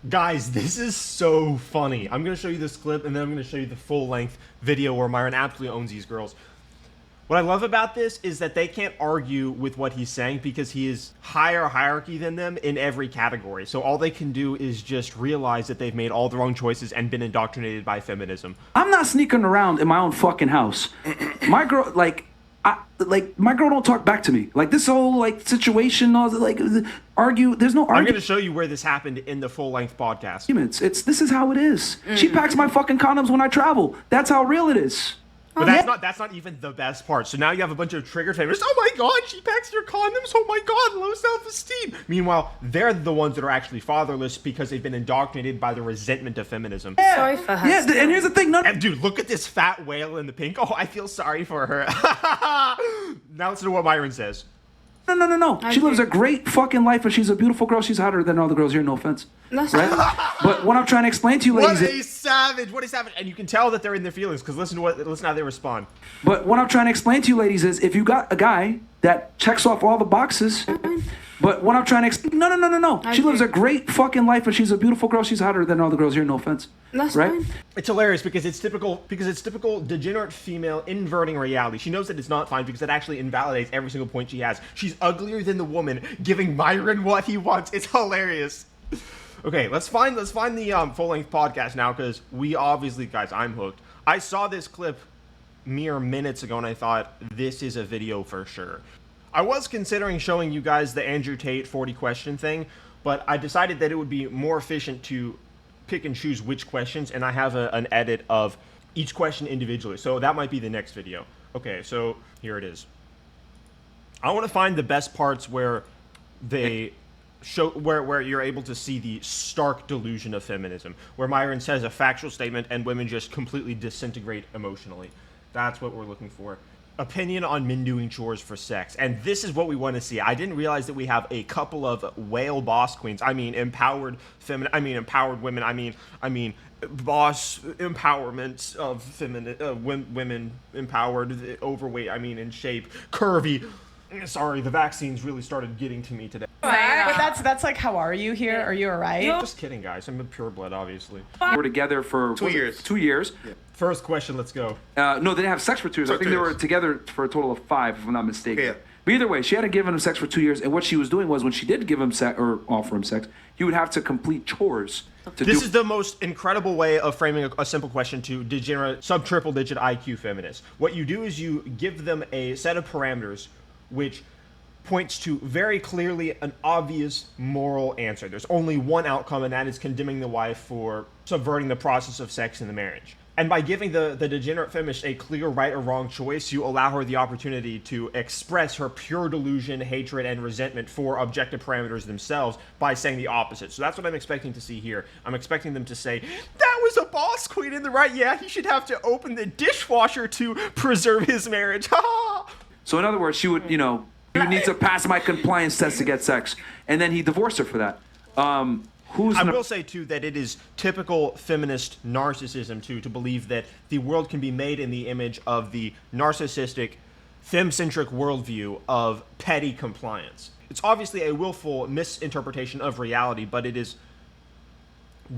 Guys, this is so funny. I'm going to show you this clip, and then I'm going to show you the full-length video where Myron absolutely owns these girls. What I love about this is that they can't argue with what he's saying because he is higher hierarchy than them in every category. So all they can do is just realize that they've made all the wrong choices and been indoctrinated by feminism. I'm not sneaking around in my own fucking house. My girl, my girl don't talk back to me. Like, this whole, situation, argue, there's no argument. I'm going to show you where this happened in the full-length podcast. This is how it is. She packs my fucking condoms when I travel. That's how real it is. But that's not even the best part. So now you have a bunch of triggered feminists. Oh my god, she packs your condoms. Oh my god, low self-esteem. Meanwhile, they're the ones that are actually fatherless because they've been indoctrinated by the resentment of feminism. Yeah. Sorry for her. Yeah, and here's the thing. And dude, look at this fat whale in the pink. Oh, I feel sorry for her. Now listen to what Myron says. No. She lives a great fucking life, and she's a beautiful girl. She's hotter than all the girls here, no offense. That's right? But what I'm trying to explain to you ladies... What a savage! What a savage! And you can tell that they're in their feelings, because listen how they respond. But what I'm trying to explain to you ladies is, if you got a guy that checks off all the boxes... But what I'm trying to explain... No. She lives a great fucking life, and she's a beautiful girl. She's hotter than all the girls here, no offense. That's right? fine. It's hilarious because it's typical degenerate female inverting reality. She knows that it's not fine because it actually invalidates every single point she has. She's uglier than the woman, giving Myron what he wants. It's hilarious. Okay, let's find the full-length podcast now, because we obviously, guys, I'm hooked. I saw this clip mere minutes ago, and I thought, this is a video for sure. I was considering showing you guys the Andrew Tate 40 question thing, but I decided that it would be more efficient to pick and choose which questions, and I have an edit of each question individually, so that might be the next video. Okay, so here it is. I want to find the best parts where they show where you're able to see the stark delusion of feminism, where Myron says a factual statement and women just completely disintegrate emotionally. That's what we're looking for. Opinion on men doing chores for sex, and this is what we want to see. I didn't realize that we have a couple of whale boss queens. I mean, empowered women. I mean, boss empowerment of women empowered, overweight. I mean, in shape, curvy. Sorry, the vaccines really started getting to me today. But that's like, how are you here? Are you alright? Just kidding, guys. I'm a pureblood, obviously. We're together for 2 years. 2 years. Yeah. First question, let's go. No, they didn't have sex for 2 years. I think they were together for a total of 5, if I'm not mistaken. Yeah. But either way, she hadn't given him sex for 2 years, and what she was doing was, when she did give him sex or offer him sex, he would have to complete chores. This is the most incredible way of framing a simple question to degenerate sub-triple digit IQ feminists. What you do is you give them a set of parameters which points to very clearly an obvious moral answer. There's only one outcome, and that is condemning the wife for subverting the process of sex in the marriage. And by giving the degenerate feminist a clear right or wrong choice, you allow her the opportunity to express her pure delusion, hatred, and resentment for objective parameters themselves by saying the opposite. So that's what I'm expecting to see here. I'm expecting them to say, that was a boss queen in the right. Yeah, he should have to open the dishwasher to preserve his marriage. So in other words, she would, you need to pass my compliance test to get sex. And then he divorced her for that. I will say, too, that it is typical feminist narcissism, too, to believe that the world can be made in the image of the narcissistic, femme-centric worldview of petty compliance. It's obviously a willful misinterpretation of reality, but it is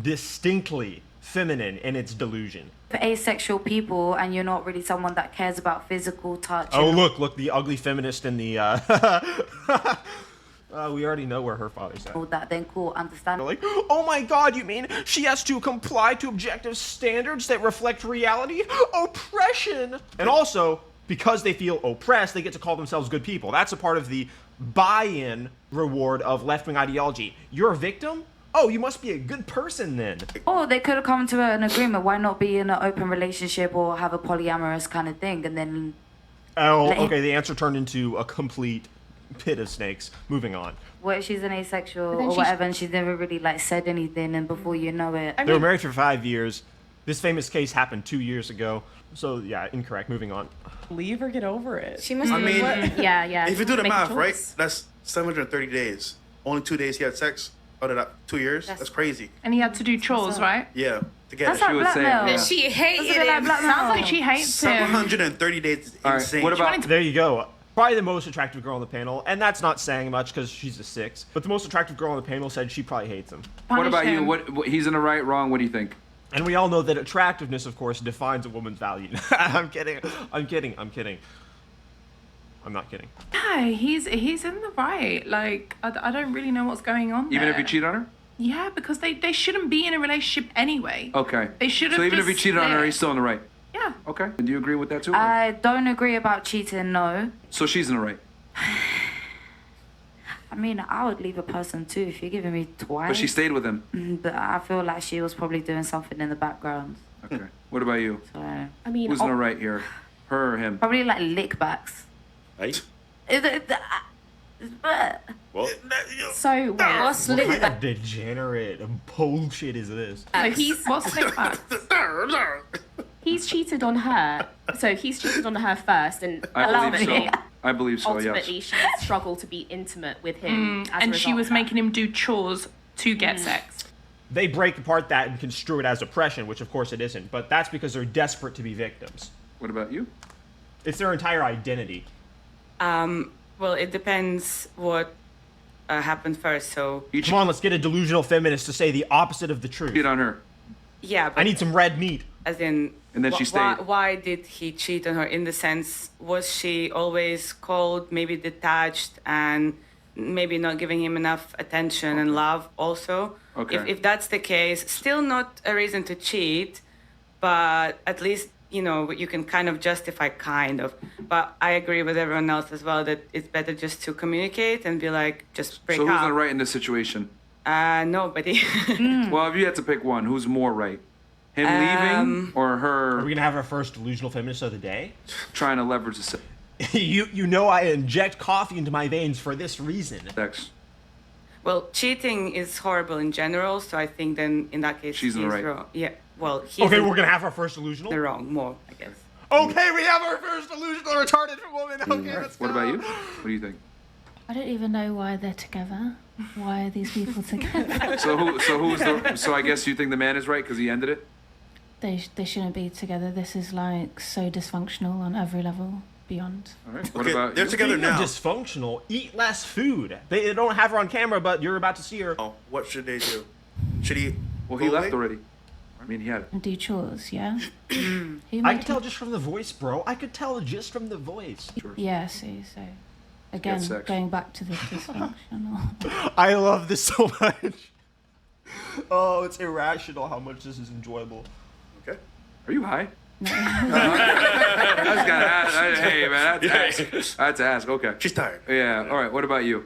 distinctly feminine in its delusion. For asexual people, and you're not really someone that cares about physical touch. Oh, look, the ugly feminist in the... we already know where her father's at. All that, then cool, understand. Like, oh my god, you mean she has to comply to objective standards that reflect reality? Oppression! And also, because they feel oppressed, they get to call themselves good people. That's a part of the buy-in reward of left-wing ideology. You're a victim? Oh, you must be a good person then. Oh, they could have come to an agreement. Why not be in an open relationship or have a polyamorous kind of thing, and then... Oh, okay, the answer turned into a complete pit of snakes. Moving on. What if she's an asexual or whatever, and she's never really said anything, and before you know it... They were married for 5 years. This famous case happened 2 years ago. So, yeah, incorrect. Moving on. Leave or get over it. She must yeah. If you do the math, right, that's 730 days. Only 2 days he had sex. Out of that 2 years, that's crazy. And he had to do chores, right? Yeah, together. That's like blackmail. She hated him. Sounds like she hates him. 730 days is insane. What about... There you go. Probably the most attractive girl on the panel, and that's not saying much because she's a 6. But the most attractive girl on the panel said she probably hates him. What about you? him. What he's in the right, wrong? What do you think? And we all know that attractiveness, of course, defines a woman's value. I'm kidding. I'm not kidding. Yeah, he's in the right. Like, I don't really know what's going on Even there. if you cheat on her? Yeah, because they shouldn't be in a relationship anyway. Okay. They should have. So even if he just cheated on her, split. he's still in the right. Yeah. Okay. And do you agree with that too? I don't agree about cheating, no. So she's in the right. I mean, I would leave a person too if you're giving me twice. But she stayed with him. But I feel like she was probably doing something in the background. Okay. What about you? So, I mean, Who's in the right here? Her or him? probably like lickbacks. Hey. Well, so wait, what's What kind lick? of degenerate bullshit is this? So what's slick back? He's cheated on her. So he's cheated on her first, and I believe so. ultimately, I believe so, ultimately yes. she struggled to be intimate with him. as a And she result was of that. making him do chores to get sex. They break apart that and construe it as oppression, which of course it isn't. But that's because they're desperate to be victims. What about you? It's their entire identity. Well, it depends what happened first. So, You Come on, let's get a delusional feminist to say the opposite of the truth. cheated on her. yeah, but I need some red meat. as in, And then she stayed. Why did he cheat on her? In the sense, was she always cold, maybe detached, and maybe not giving him enough attention and love? Also, Okay. if that's the case, still not a reason to cheat, but at least you can kind of justify, kind of. But I agree with everyone else as well that it's better just to communicate and be like, just break So who's in the up. right in this situation? Nobody. Well, if you had to pick one, who's more right? Him leaving or Are her we gonna have our first delusional feminist of the day? trying to leverage the you know I inject coffee into my veins for this reason. sex? Well, cheating is horrible in general, so I think then in that case She's in the he's right. wrong. Yeah, well, he's Okay, in we're gonna have our first delusional. the wrong more, I guess. Okay, we have our first delusional retarded woman. Okay, let's go. What about you? What do you think? I don't even know why they're together. Why are these people together? So I guess you think the man is right because he ended it? They shouldn't be together. This is like so dysfunctional on every level beyond. All right. What okay, about they're you? together Speaking of now. dysfunctional, eat less food. They don't have her on camera, but you're about to see her. Oh, what should they do? Should he? Well, he go left away? already. I mean, he had it. And do chores, yeah? Who I made could tell just from the voice, bro. I could tell just from the voice. Yeah, see, so again, sex. going back to the dysfunctional. I love this so much. Oh, it's irrational how much this is enjoyable. Okay. Are you high? I just gotta ask. Hey, man, I had to ask. Okay. She's tired. Yeah. All right. What about you?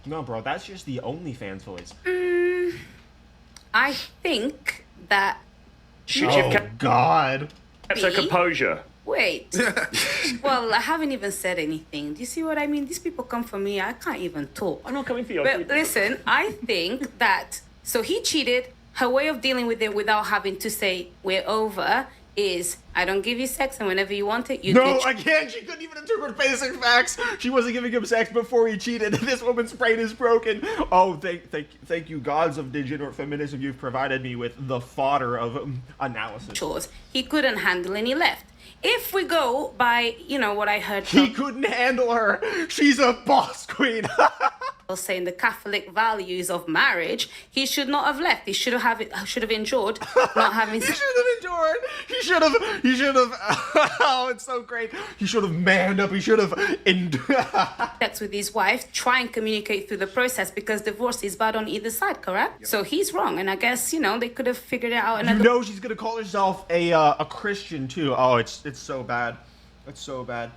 No, bro, that's just the OnlyFans voice. I think that. Oh, God. That's her composure. Wait. Well, I haven't even said anything. Do you see what I mean? These people come for me. I can't even talk. I'm not coming for you. But listen, I think that. So he cheated. Her way of dealing with it without having to say we're over is I don't give you sex, and whenever you want it, you No, ditch. again, she couldn't even interpret basic facts. She wasn't giving him sex before he cheated. This woman's brain is broken. Oh, thank you, gods of degenerate feminism. You've provided me with the fodder of analysis. Chores. He couldn't handle, and he left. If we go by, what I heard He couldn't handle her. She's a boss queen. saying the Catholic values of marriage, he should not have left. He should have endured not having He should have endured. He should have. Oh, it's so great. He should have manned up. He should have endured. sex with his wife, try and communicate through the process, because divorce is bad on either side, correct? Yep. So he's wrong, and I guess, they could have figured it out You know she's gonna call herself a Christian too. Oh, it's so bad. It's so bad.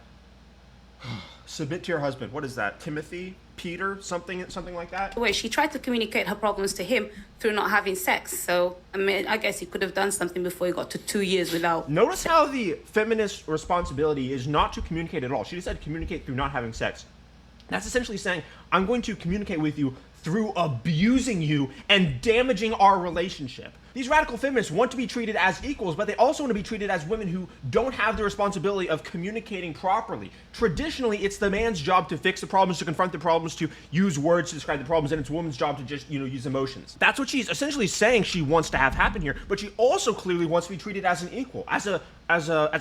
Submit to your husband. What is that? Timothy? Peter? Something like that? way. She tried to communicate her problems to him through not having sex. So, I mean, I guess he could have done something before he got to 2 years without. Notice how the feminist responsibility is not to communicate at all. She just said communicate through not having sex. That's essentially saying, I'm going to communicate with you through abusing you and damaging our relationship. These radical feminists want to be treated as equals, but they also want to be treated as women who don't have the responsibility of communicating properly. Traditionally, it's the man's job to fix the problems, to confront the problems, to use words to describe the problems, and it's a woman's job to just, use emotions. That's what she's essentially saying she wants to have happen here, but she also clearly wants to be treated as an equal, as a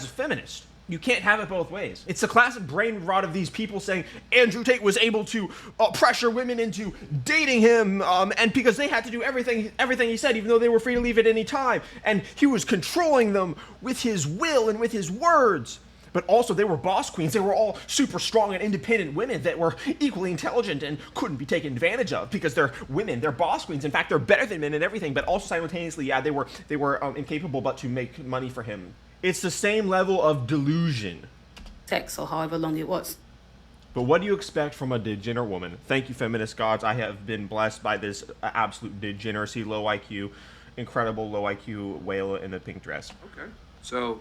feminist. You can't have it both ways. It's the classic brain rot of these people saying Andrew Tate was able to pressure women into dating him, and because they had to do everything he said, even though they were free to leave at any time, and he was controlling them with his will and with his words. But also, they were boss queens. They were all super strong and independent women that were equally intelligent and couldn't be taken advantage of because they're women. They're boss queens. In fact, they're better than men and everything. But also simultaneously, yeah, they were incapable but to make money for him. It's the same level of delusion. Sex or however long it was. But what do you expect from a degenerate woman? Thank you, feminist gods. I have been blessed by this absolute degeneracy, low IQ, incredible low IQ whale in a pink dress. Okay. So...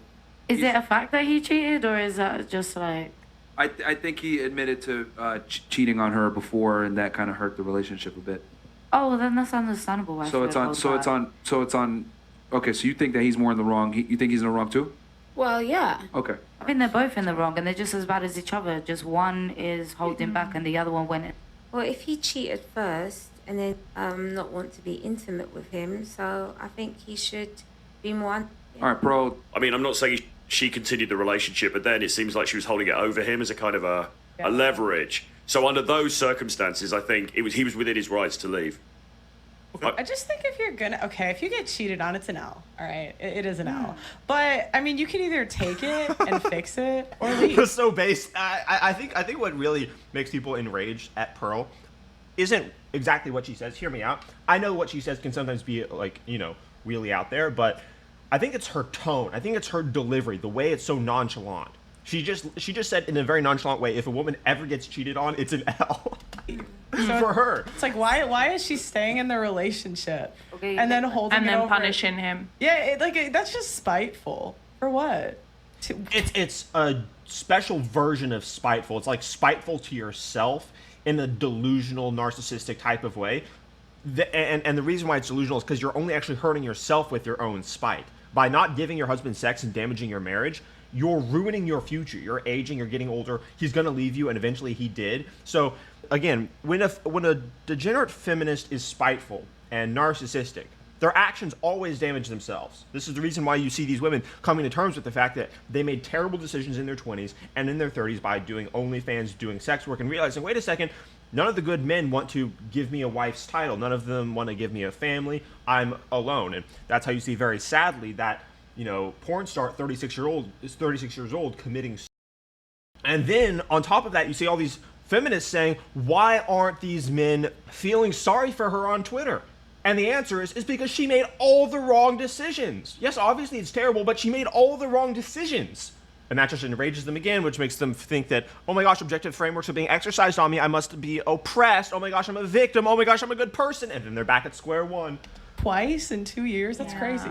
Is it a fact that he cheated, or is that just like... I think he admitted to cheating on her before, and that kind of hurt the relationship a bit. Oh, well, then that's understandable. Okay, so you think that he's more in the wrong. You think he's in the wrong too? Well, yeah. Okay. I think they're both in the wrong, and they're just as bad as each other. Just one is holding back, and the other one went in. Well, if he cheated first and then not want to be intimate with him, so I think he should be more... All right, bro. I mean, I'm not saying she continued the relationship, but then it seems like she was holding it over him as a kind of a leverage. So under those circumstances, I think he was within his rights to leave. I just think if you get cheated on, it's an L, all right? It is an L. But, I mean, you can either take it and fix it or leave. So base. I think what really makes people enraged at Pearl isn't exactly what she says. Hear me out. I know what she says can sometimes be, like, really out there, but I think it's her tone. I think it's her delivery, the way it's so nonchalant. She just said in a very nonchalant way, if a woman ever gets cheated on, it's an L. For her. It's like, why is she staying in the relationship and then holding and it then over? punishing him? Yeah, that's just spiteful. For what? It's a special version of spiteful. It's like spiteful to yourself in a delusional, narcissistic type of way. And the reason why it's delusional is because you're only actually hurting yourself with your own spite. By not giving your husband sex and damaging your marriage, you're ruining your future. You're aging, you're getting older. He's going to leave you, and eventually he did. So, again, when a degenerate feminist is spiteful and narcissistic, their actions always damage themselves. This is the reason why you see these women coming to terms with the fact that they made terrible decisions in their 20s and in their 30s by doing OnlyFans, doing sex work, and realizing, wait a second, none of the good men want to give me a wife's title. None of them want to give me a family. I'm alone. And that's how you see very sadly that, porn star 36 years old committing. And then on top of that, you see all these feminists saying, why aren't these men feeling sorry for her on Twitter? And the answer is because she made all the wrong decisions. Yes, obviously it's terrible, but she made all the wrong decisions. And that just enrages them again, which makes them think that, oh my gosh, objective frameworks are being exercised on me. I must be oppressed. Oh my gosh, I'm a victim. Oh my gosh, I'm a good person. And then they're back at square one. Twice in 2 years? That's crazy.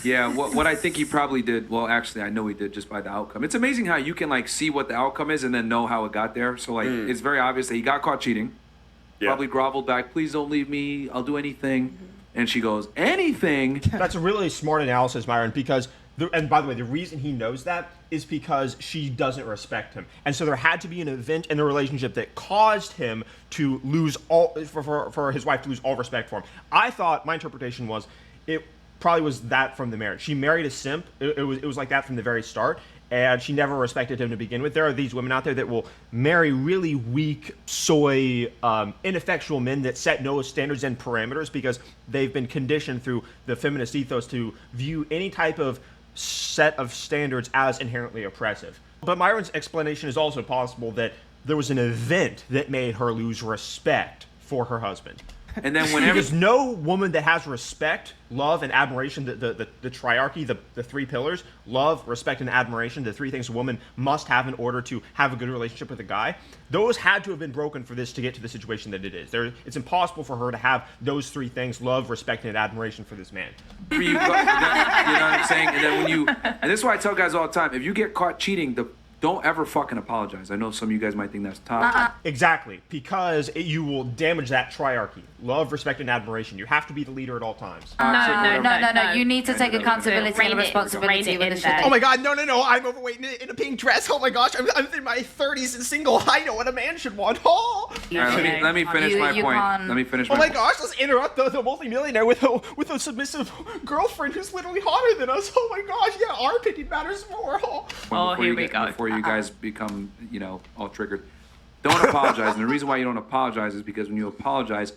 Yeah, what I think he probably did, well, actually, I know he did just by the outcome. It's amazing how you can, see what the outcome is and then know how it got there. So, it's very obvious that he got caught cheating. Yeah. Probably groveled back, please don't leave me. I'll do anything. Mm-hmm. And she goes, anything? That's a really smart analysis, Myron, because... And by the way, the reason he knows that is because she doesn't respect him. And so there had to be an event in the relationship that caused him to lose for his wife to lose all respect for him. I thought, my interpretation was, it probably was that from the marriage. She married a simp. It was like that from the very start. And she never respected him to begin with. There are these women out there that will marry really weak, soy, ineffectual men that set no standards and parameters because they've been conditioned through the feminist ethos to view any type of set of standards as inherently oppressive. But Myron's explanation is also possible that there was an event that made her lose respect for her husband. And then whenever... Because no woman that has respect, love, and admiration, the triarchy, the three pillars, love, respect, and admiration, the three things a woman must have in order to have a good relationship with a guy, those had to have been broken for this to get to the situation that it is. It's impossible for her to have those three things, love, respect, and admiration for this man. You know what I'm saying? And then and this is why I tell guys all the time, if you get caught cheating, don't ever fucking apologize. I know some of you guys might think that's tough. Exactly, because you will damage that triarchy. Love, respect, and admiration. You have to be the leader at all times. No. You need to take accountability and responsibility with the shit. Oh my god, no. I'm overweight in a pink dress. Oh my gosh, I'm in my 30s and single. I know what a man should want. Oh. All right, let me finish my point. Let me finish my point. Oh my point. gosh, let's interrupt the multimillionaire with a submissive girlfriend who's literally hotter than us. Oh my gosh, yeah, our opinion matters more. Here we go. Before you guys become, all triggered. Don't apologize. And the reason why you don't apologize is because when you apologize,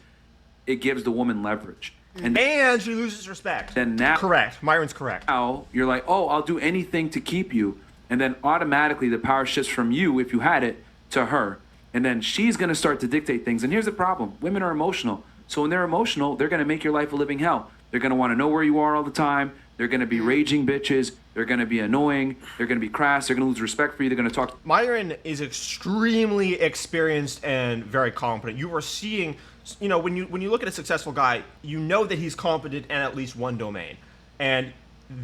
it gives the woman leverage. And she loses respect. Then now, correct. Myron's correct. Now you're like, oh, I'll do anything to keep you. And then automatically the power shifts from you, if you had it, to her. And then she's going to start to dictate things. And here's the problem. Women are emotional. So when they're emotional, they're going to make your life a living hell. They're going to want to know where you are all the time. They're going to be raging bitches. They're going to be annoying. They're going to be crass. They're going to lose respect for you. They're going to talk. Myron is extremely experienced and very competent. You are seeing, when you look at a successful guy, you know that he's competent in at least one domain. And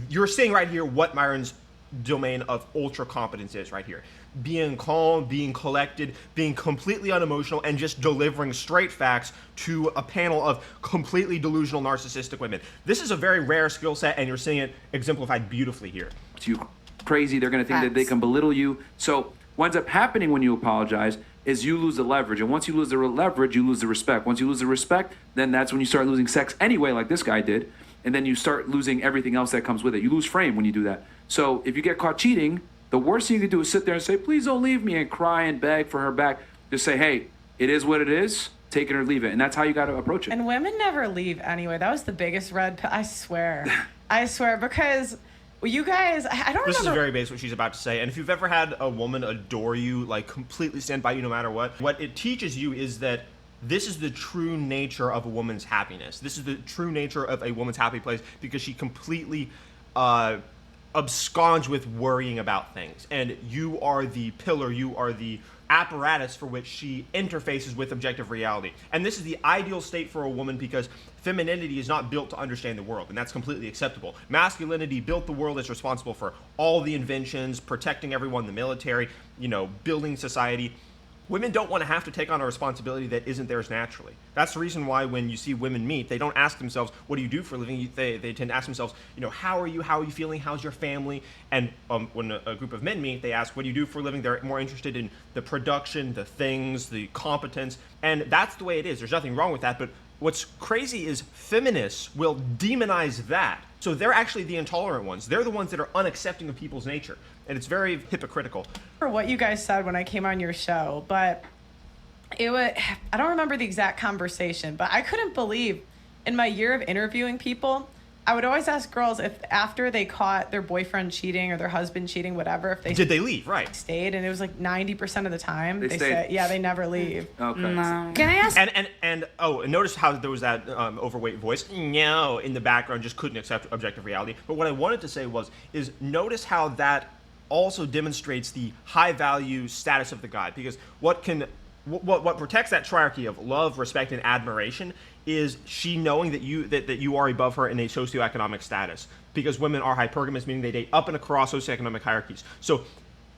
you're seeing right here what Myron's domain of ultra competence is right here. Being calm, being collected, being completely unemotional, and just delivering straight facts to a panel of completely delusional, narcissistic women. This is a very rare skill set, and you're seeing it exemplified beautifully here. You crazy. They're going to think that they can belittle you. So what ends up happening when you apologize is you lose the leverage. And once you lose the leverage, you lose the respect. Once you lose the respect, then that's when you start losing sex anyway, like this guy did. And then you start losing everything else that comes with it. You lose frame when you do that. So if you get caught cheating, the worst thing you can do is sit there and say, please don't leave me, and cry and beg for her back. Just say, hey, it is what it is. Take it or leave it. And that's how you got to approach it. And women never leave anyway. That was the biggest red pill. I swear, because you guys, I don't remember. This is very basic what she's about to say. And if you've ever had a woman adore you, like completely stand by you no matter what it teaches you is that this is the true nature of a woman's happiness. This is the true nature of a woman's happy place, because she completely absconds with worrying about things. And you are the pillar, you are the apparatus for which she interfaces with objective reality. And this is the ideal state for a woman, because femininity is not built to understand the world, and that's completely acceptable. Masculinity built the world, is responsible for all the inventions, protecting everyone, the military, building society. Women don't want to have to take on a responsibility that isn't theirs naturally. That's the reason why when you see women meet, they don't ask themselves, what do you do for a living? They tend to ask themselves, how are you feeling? How's your family? And when a group of men meet, they ask, what do you do for a living? They're more interested in the production, the things, the competence. And that's the way it is. There's nothing wrong with that. But what's crazy is feminists will demonize that. So they're actually the intolerant ones. They're the ones that are unaccepting of people's nature. And it's very hypocritical. For what you guys said when I came on your show, but I don't remember the exact conversation, but I couldn't believe in my year of interviewing people, I would always ask girls if after they caught their boyfriend cheating or their husband cheating, whatever, if they did they leave, right? Stayed, and it was like 90% of the time they stayed. Said, yeah, they never leave. Okay. No. Can I ask? And notice how there was that overweight voice, no, in the background, just couldn't accept objective reality. But what I wanted to say is notice how that also demonstrates the high value status of the guy, because what protects that triarchy of love, respect, and admiration is she knowing that you are above her in a socioeconomic status, because women are hypergamous, meaning they date up and across socioeconomic hierarchies. So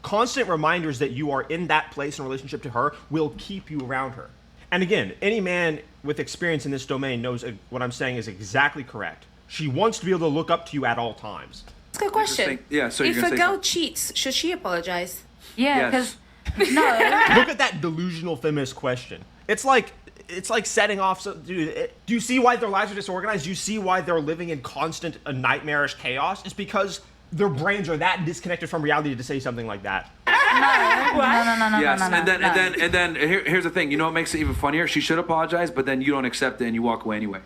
constant reminders that you are in that place in relationship to her will keep you around her. And again, any man with experience in this domain knows what I'm saying is exactly correct. She wants to be able to look up to you at all times. That's a good question. Yeah, so if you're a gonna say girl cheats, should she apologize? Yeah, because no. Look at that delusional feminist question. It's like setting off. Dude, do you see why their lives are disorganized? Do you see why they're living in constant nightmarish chaos? It's because their brains are that disconnected from reality to say something like that. No. Yes, and then here's the thing. You know what makes it even funnier? She should apologize, but then you don't accept it and you walk away anyway.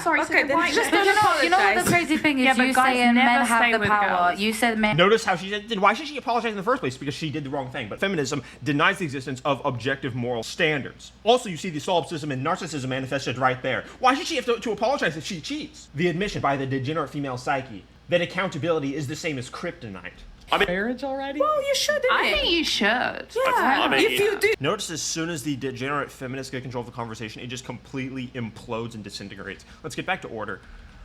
Sorry, okay, then just you know what the crazy thing is? Yeah, you guys saying never men stay have the with power. girls. You said men. Notice how she said, then why should she apologize in the first place? Because she did the wrong thing. But feminism denies the existence of objective moral standards. Also, you see the solipsism and narcissism manifested right there. Why should she have to apologize if she cheats? The admission by the degenerate female psyche that accountability is the same as kryptonite. Marriage already? Well, you should. I think you should. Yeah. If you do. Notice as soon as the degenerate feminists get control of the conversation, it just completely implodes and disintegrates. Let's get back to order.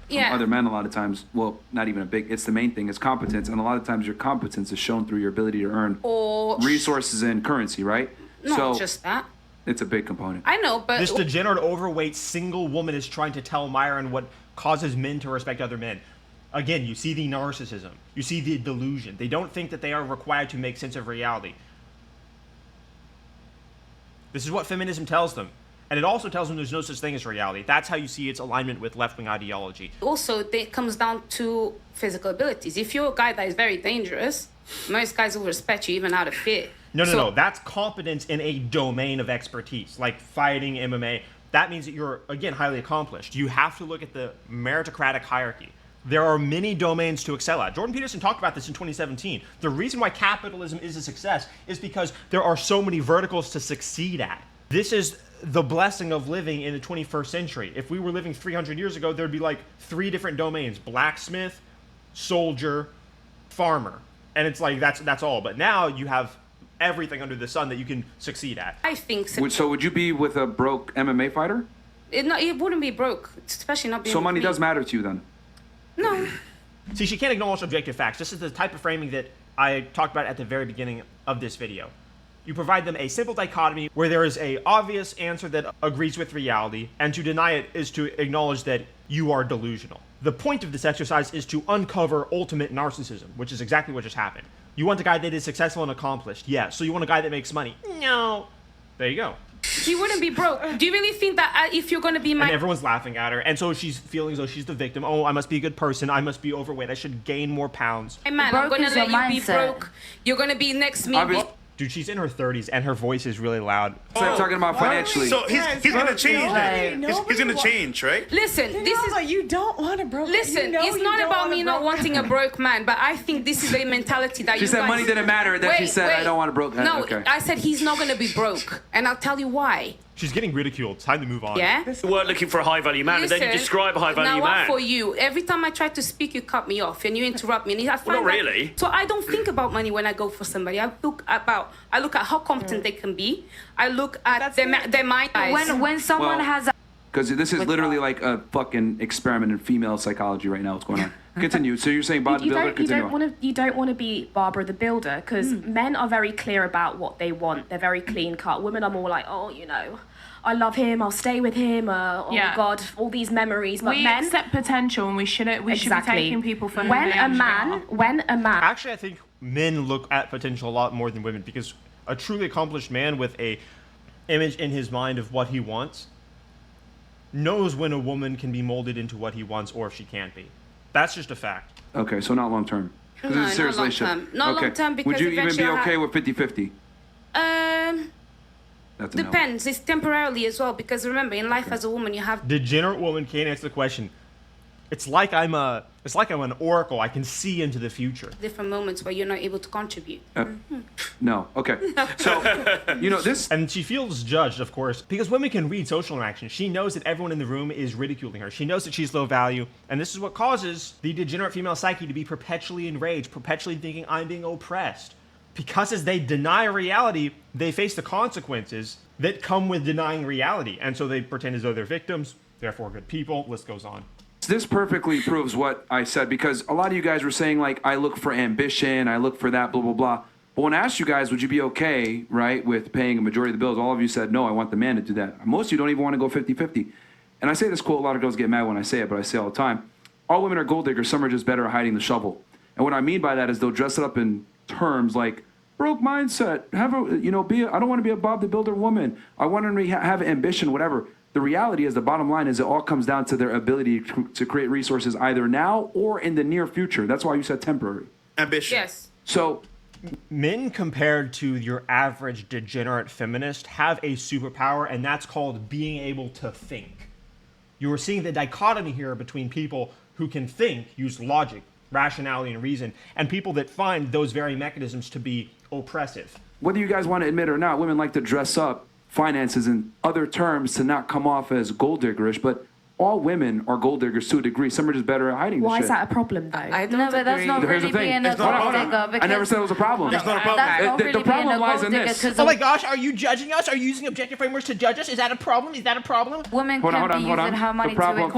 Yeah. other men a lot of times. Well, not even a big. It's the main thing. It's competence, and a lot of times your competence is shown through your ability to earn Or resources and currency, right? not just that. It's a big component. I know, but This degenerate, overweight, single woman is trying to tell Myron what causes men to respect other men. Again, you see the narcissism. You see the delusion. They don't think that they are required to make sense of reality. This is what feminism tells them. And it also tells them there's no such thing as reality. That's how you see its alignment with left-wing ideology. also it comes down to physical abilities. If you're a guy that is very dangerous, most guys will respect you even out of fear. No. That's competence in a domain of expertise, like fighting, MMA. That means that you're, again, highly accomplished. You have to look at the meritocratic hierarchy. There are many domains to excel at. Jordan Peterson talked about this in 2017. The reason why capitalism is a success is because there are so many verticals to succeed at. This is the blessing of living in the 21st century. If we were living 300 years ago, there'd be like 3 different domains: blacksmith, soldier, farmer. And it's like, that's all. But now you have everything under the sun that you can succeed at. I think so. So would you be with a broke MMA fighter? It wouldn't be broke, especially not being So with money me. does matter to you then? No. See, she can't acknowledge objective facts. This is the type of framing that I talked about at the very beginning of this video. You provide them a simple dichotomy where there is a obvious answer that agrees with reality, and to deny it is to acknowledge that you are delusional. The point of this exercise is to uncover ultimate narcissism, which is exactly what just happened. You want a guy that is successful and accomplished, yes. So you want a guy that makes money, no. There you go. He wouldn't be broke. Do you really think that if you're going to be my... And everyone's laughing at her, and so she's feeling as though she's the victim. Oh, I must be a good person. I must be overweight. I should gain more pounds. Hey man, I'm Broke going to is let your you be mindset. broke. You're going to be next to me. Dude, she's in her 30s, and her voice is really loud. So I'm talking about financially. So he's gonna change. He's gonna change, right? Listen, this is like you don't want a broke. Listen, it's not about me not wanting a broke man, but I think this is the mentality that She you said guys... money didn't matter, and then she said, I don't want a broke man. No, Okay. I said he's not going to be broke, and I'll tell you why. She's getting ridiculed. It's time to move on. Yeah? You weren't looking for a high value man, and then you Listen, describe a high value now what man. for you? Every time I try to speak, you cut me off and you interrupt me. And I find Well, not that- really. So I don't think about money when I go for somebody. I look at how competent they can be. I look at their mind. When someone has a Because this is literally like a fucking experiment in female psychology right now. What's going on? Continue. So you're saying Bob the Builder? Continue. You don't want to be Barbara the Builder, because men are very clear about what they want. They're very clean cut. Women are more like, oh, I love him. I'll stay with him. Oh Yeah. God, all these memories. But we men accept potential, and we shouldn't. We should be taking people for who when they a actually man. Actually, I think men look at potential a lot more than women, because a truly accomplished man with a image in his mind of what he wants knows when a woman can be molded into what he wants or if she can't be. That's just a fact. Okay, so not long term. Because No, it's a serious not long relationship. term. Not long term, because Would you even be eventually I'll okay have- with 50-50? That's a no. Depends. It's temporarily as well, because remember, in life as a woman, you have Degenerate woman can't answer the question. It's like I'm an oracle. I can see into the future. different moments where you're not able to contribute. No. Okay. So, this... And she feels judged, of course, because women can read social interaction. She knows that everyone in the room is ridiculing her. She knows that she's low value. And this is what causes the degenerate female psyche to be perpetually enraged, perpetually thinking, I'm being oppressed. Because as they deny reality, they face the consequences that come with denying reality. And so they pretend as though they're victims, therefore good people. List goes on. This perfectly proves what I said, because a lot of you guys were saying, like, I look for ambition, I look for that, blah, blah, blah. But when I asked you guys, would you be okay, right, with paying a majority of the bills, all of you said, no, I want the man to do that. Most of you don't even want to go 50-50. And I say this quote, a lot of girls get mad when I say it, but I say it all the time. All women are gold diggers, some are just better at hiding the shovel. And what I mean by that is they'll dress it up in terms like, broke mindset, I don't want to be a Bob the Builder woman. I want to have ambition, whatever. The reality is, the bottom line is, it all comes down to their ability to create resources either now or in the near future. That's why you said temporary. Ambition. Yes. So, men compared to your average degenerate feminist have a superpower, and that's called being able to think. You are seeing the dichotomy here between people who can think, use logic, rationality, and reason, and people that find those very mechanisms to be oppressive. whether you guys want to admit it or not, women like to dress up finances in other terms to not come off as gold diggerish, but all women are gold diggers to a degree. Some are just better at hiding the Why shit. is that a problem, though? I don't No, but that's agree. not Here's the really thing. being a Hold on, gold hold on. digger. I never said it was a problem. That's not The really problem being a lies gold in digger this. 'cause Oh my gosh, are you judging us? Are you using objective frameworks to judge us? Is that a problem? Is that a problem? women Hold on, can hold on, be hold using on. her money The problem, to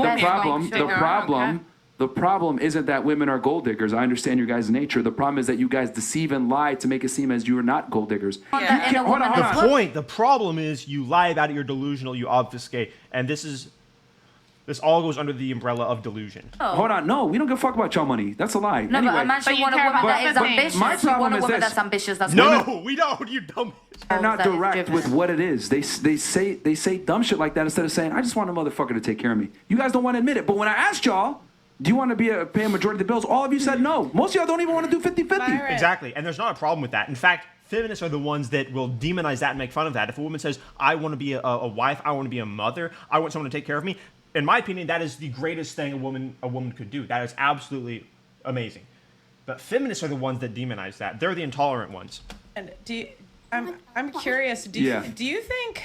invest. the problem isn't that women are gold diggers. I understand your guys' nature. The problem is that you guys deceive and lie to make it seem as you are not gold diggers. Yeah. You can't- hold on, hold on. The problem is you lie about it, you're delusional, you obfuscate, and this all goes under the umbrella of delusion. Hold on, no, we don't give a fuck about your money. That's a lie. No, anyway, but a man should want a woman that is ambitious. my You want problem a is woman this. that's ambitious. That's No, we don't. You dumb. They're not that is direct driven. with what it is. They say dumb shit like that instead of saying, I just want a motherfucker to take care of me. You guys don't want to admit it. But when I asked y'all, do you want to pay a majority of the bills? All of you said no. Most of y'all don't even want to do 50-50. Exactly, and there's not a problem with that. In fact, feminists are the ones that will demonize that and make fun of that. If a woman says, I want to be a wife, I want to be a mother, I want someone to take care of me, in my opinion, that is the greatest thing a woman could do. That is absolutely amazing. But feminists are the ones that demonize that. They're the intolerant ones. And I'm curious. Do you think?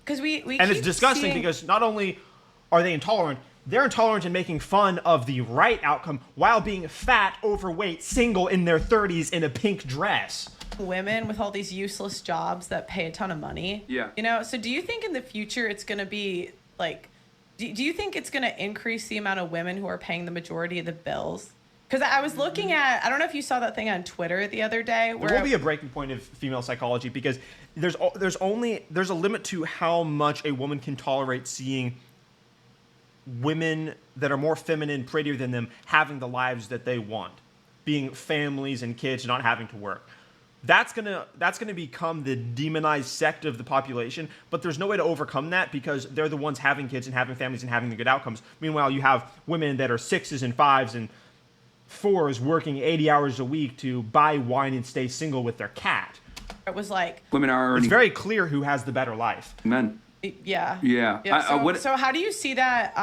Because we and keep it's disgusting seeing, because not only are they intolerant, they're intolerant in making fun of the right outcome while being fat, overweight, single in their 30s in a pink dress. Women with all these useless jobs that pay a ton of money. Yeah. You know. So do you think in the future it's going to be like? Do you think it's going to increase the amount of women who are paying the majority of the bills? Because I was looking at, I don't know if you saw that thing on Twitter the other day. Where There will be a breaking point of female psychology because there's a limit to how much a woman can tolerate seeing women that are more feminine, prettier than them, having the lives that they want, being families and kids, not having to work. That's gonna become the demonized sect of the population, but there's no way to overcome that because they're the ones having kids and having families and having the good outcomes. Meanwhile, you have women that are 6s and 5s and 4s working 80 hours a week to buy wine and stay single with their cat. it was like Women are It's very clear who has the better life. men. Yeah. Yeah. So how do you see that?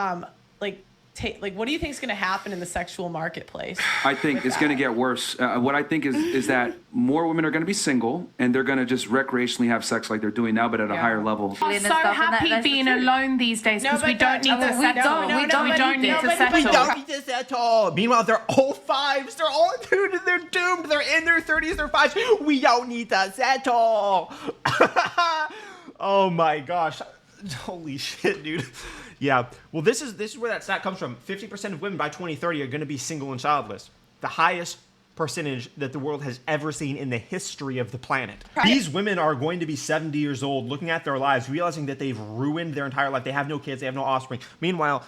What do you think is going to happen in the sexual marketplace? I think it's going to get worse. What I think is that more women are going to be single and they're going to just recreationally have sex like they're doing now, but at a higher level. I'm so happy being alone these days because we don't need to settle. We don't need to settle. We don't need to settle. Meanwhile, they're all 5s. They're all they're doomed. They're in their 30s. They're 5s. We don't need to settle. Oh my gosh. Holy shit, dude. Yeah. Well, this is where that stat comes from. 50% of women by 2030 are going to be single and childless. The highest percentage that the world has ever seen in the history of the planet. Right. These women are going to be 70 years old, looking at their lives, realizing that they've ruined their entire life. They have no kids. They have no offspring. Meanwhile,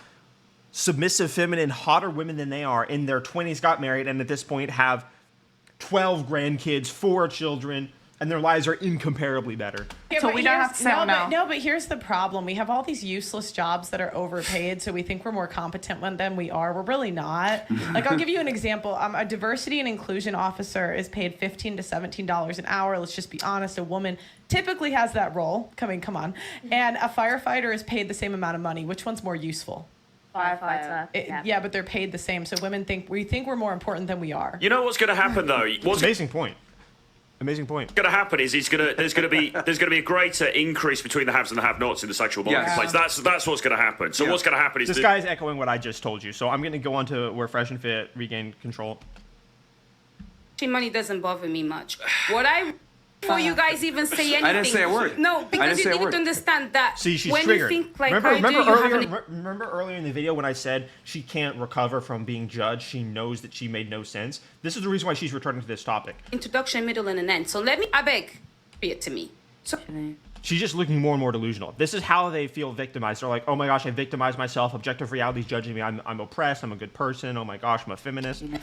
submissive, feminine, hotter women than they are in their 20s got married and at this point have 12 grandkids, 4 children, and their lives are incomparably better. Yeah, so we don't have to settle now. But here's the problem. We have all these useless jobs that are overpaid, so we think we're more competent than we are. We're really not. Like, I'll give you an example. A diversity and inclusion officer is paid $15 to $17 an hour. Let's just be honest. A woman typically has that role. Come on. And a firefighter is paid the same amount of money. Which one's more useful? Firefighter. Yeah, but they're paid the same. So women think we're more important than we are. You know what's going to happen though? Amazing point. Amazing point. What's going to happen is there's going to be a greater increase between the haves and the have-nots in the sexual marketplace. That's what's going to happen. So what's going to happen is this guy's echoing what I just told you. So I'm going to go on to where Fresh and Fit regained control. Money doesn't bother me much. Before you guys even say anything. I didn't say a word. No, because you need to understand that. See, she's when triggered. You think like remember earlier in the video when I said she can't recover from being judged? She knows that she made no sense. This is the reason why she's returning to this topic. Introduction, middle, and an end. So I beg, be it to me. So. She's just looking more and more delusional. This is how they feel victimized. They're like, oh my gosh, I victimized myself. Objective reality is judging me. I'm oppressed. I'm a good person. Oh my gosh, I'm a feminist. And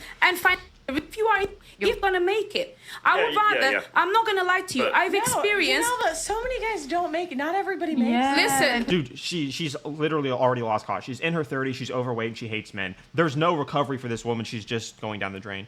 if you are, you're gonna make it. I would rather. I'm not gonna lie to you. I've experienced. You know that so many guys don't make it. Not everybody makes it. Listen, dude, she's literally already lost cause. She's in her 30s. She's overweight. And she hates men. There's no recovery for this woman. She's just going down the drain.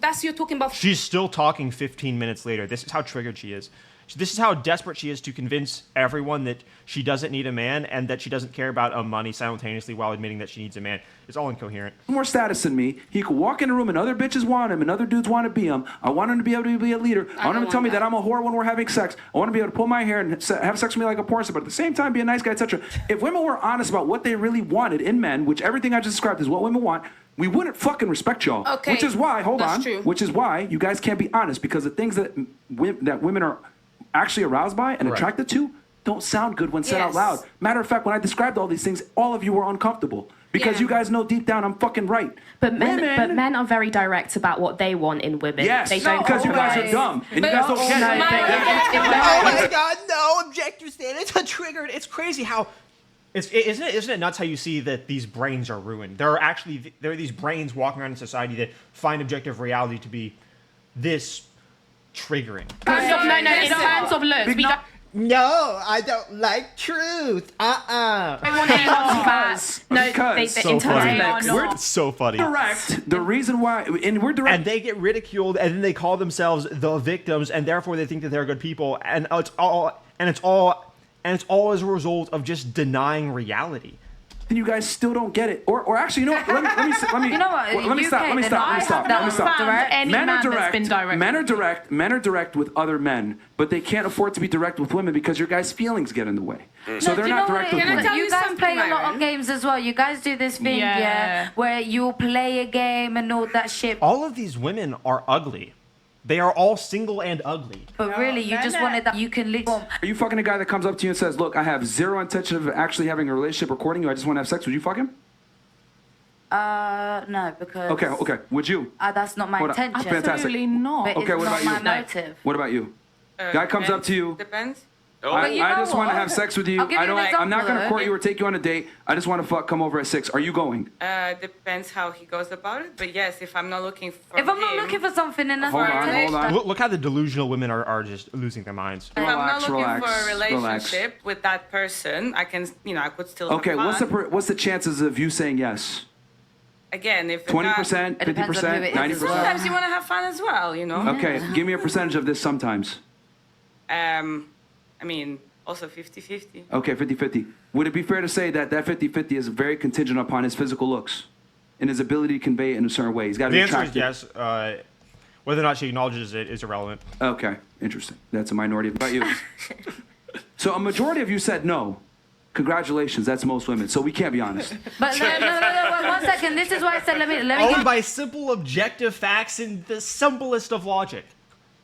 that's you're talking about. She's still talking 15 minutes later. This is how triggered she is. This is how desperate she is to convince everyone that she doesn't need a man and that she doesn't care about money simultaneously while admitting that she needs a man. It's all incoherent. More status than me. He could walk in a room and other bitches want him and other dudes want to be him. I want him to be able to be a leader. I want him to tell me that I'm a whore when we're having sex. I want to be able to pull my hair and have sex with me like a porn star, but at the same time be a nice guy, etc. If women were honest about what they really wanted in men, which everything I just described is what women want, we wouldn't fucking respect y'all. Okay. Which is why, True. which is why you guys can't be honest, because the things that women are actually aroused by and attracted to don't sound good when said out loud. Matter of fact, when I described all these things, all of you were uncomfortable because you guys know deep down I'm fucking right. But men are very direct about what they want in women. Yes, they don't because you guys are dumb and you guys don't get it. Oh my God, no! Objective standards are triggered. It's crazy how. Isn't it nuts how you see that these brains are ruined? There are these brains walking around in society that find objective reality to be this triggering. In terms of looks, no, I don't like truth. I want anyone's fat. No, So in terms funny. of looks. It's so funny. Direct. The reason why, and we're direct. And they get ridiculed, and then they call themselves the victims, and therefore they think that they're good people, and it's all as a result of just denying reality. And you guys still don't get it, or actually, you know what? Let me stop. Men are direct with other men, but they can't afford to be direct with women because your guys' feelings get in the way. So they're not direct with women. You guys play a lot of games as well. You guys do this thing, where you play a game and all that shit. All of these women are ugly. They are all single and ugly. But really, you just wanted that you can live. Are you fucking a guy that comes up to you and says, "Look, I have zero intention of actually having a relationship or courting you. I just want to have sex"? Would you fuck him? No, because. Okay. Would you? That's not my intention. Fantastic. Absolutely not. But Okay, it's what not about my you? motive. What about you? Guy comes up to you. Depends. But you I know just want to what? have sex with you. I'll give you an I'm not example, gonna court though. you or take you on a date. I just want to come over at 6. Are you going? Depends how he goes about it. But yes, if I'm not looking for If I'm not looking for something in a Hold on. Look how the delusional women are just losing their minds. If I'm not looking for a relationship with that person, I can, I could still. Okay, have fun. what's the chances of you saying yes? Again, if 20%, 50%, 90%. Sometimes you want to have fun as well, Okay, give me a percentage of this. Sometimes. Also 50-50. Okay, 50-50. Would it be fair to say that 50-50 is very contingent upon his physical looks and his ability to convey it in a certain way? He's got to be The answer attractive. is yes. Whether or not she acknowledges it is irrelevant. Okay, interesting. That's a minority. About you. So a majority of you said no. Congratulations, that's most women. So we can't be honest. But no, 1 second. This is why I said let me Owned by simple objective facts and the simplest of logic.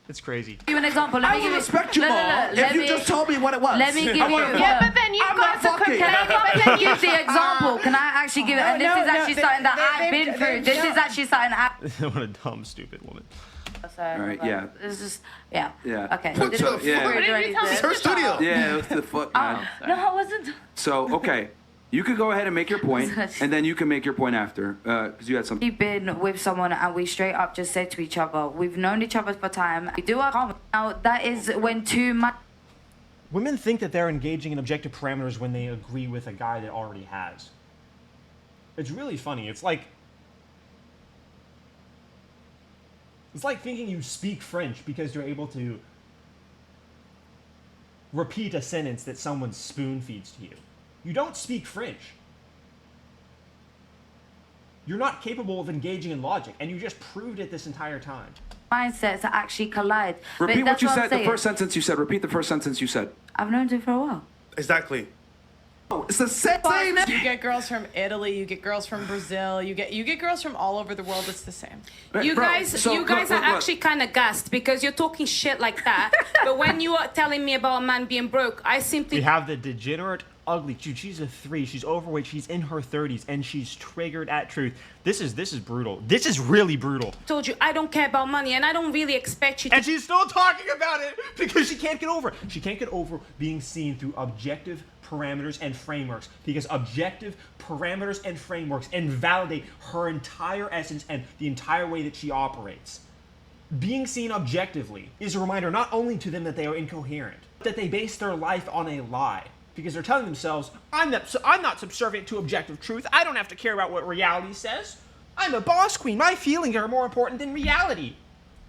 It's crazy. give you an example. Let me give respect you more if you just told me what it was. Let me give you. Yeah, but then you've got to Can I give the example? Can I actually give it? And this is actually something that I've been through. This is actually something What a dumb, stupid woman. All right, yeah. It's just, yeah. Yeah. Okay. So, yeah. It's her studio. Yeah, what the fuck, man? No, I wasn't. So, okay. You could go ahead and make your point, and then you can make your point after, because you had something. We've been with someone and we straight up just said to each other, we've known each other for time. We do our comment. Now, that is when too much. Women think that they're engaging in objective parameters when they agree with a guy that already has. It's really funny. It's like thinking you speak French because you're able to repeat a sentence that someone spoon feeds to you. You don't speak French. You're not capable of engaging in logic, and you just proved it this entire time. Mindsets that actually collide. Repeat what you said, the first sentence you said. Repeat the first sentence you said. I've known you for a while. Exactly. It's the same. You get girls from Italy, you get girls from Brazil, you get girls from all over the world. It's the same. You guys are actually kind of gassed because you're talking shit like that. But when you are telling me about a man being broke, I simply We have the degenerate, ugly. Dude, she's a 3. She's overweight. She's in her 30s, and she's triggered at truth. This is brutal. This is really brutal. told you I don't care about money, and I don't really expect you to. And she's still talking about it because she can't get over it. She can't get over being seen through objective parameters and frameworks, because objective parameters and frameworks invalidate her entire essence and the entire way that she operates. Being seen objectively is a reminder not only to them that they are incoherent, but that they base their life on a lie. Because they're telling themselves, I'm not subservient to objective truth. I don't have to care about what reality says. I'm a boss queen. My feelings are more important than reality.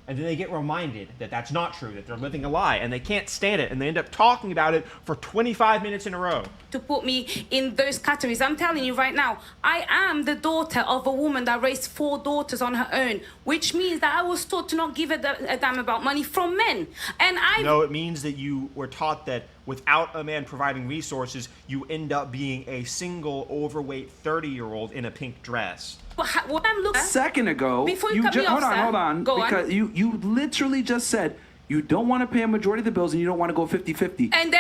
And then they get reminded that that's not true, that they're living a lie, and they can't stand it, and they end up talking about it for 25 minutes in a row. To put me in those categories. I'm telling you right now, I am the daughter of a woman that raised 4 daughters on her own, which means that I was taught to not give a damn about money from men. And No, it means that you were taught that without a man providing resources, you end up being a single, overweight 30-year-old in a pink dress. What I'm looking Second ago, before you cut me off, hold on, go because on. you literally just said you don't want to pay a majority of the bills and you don't want to go 50-50. And then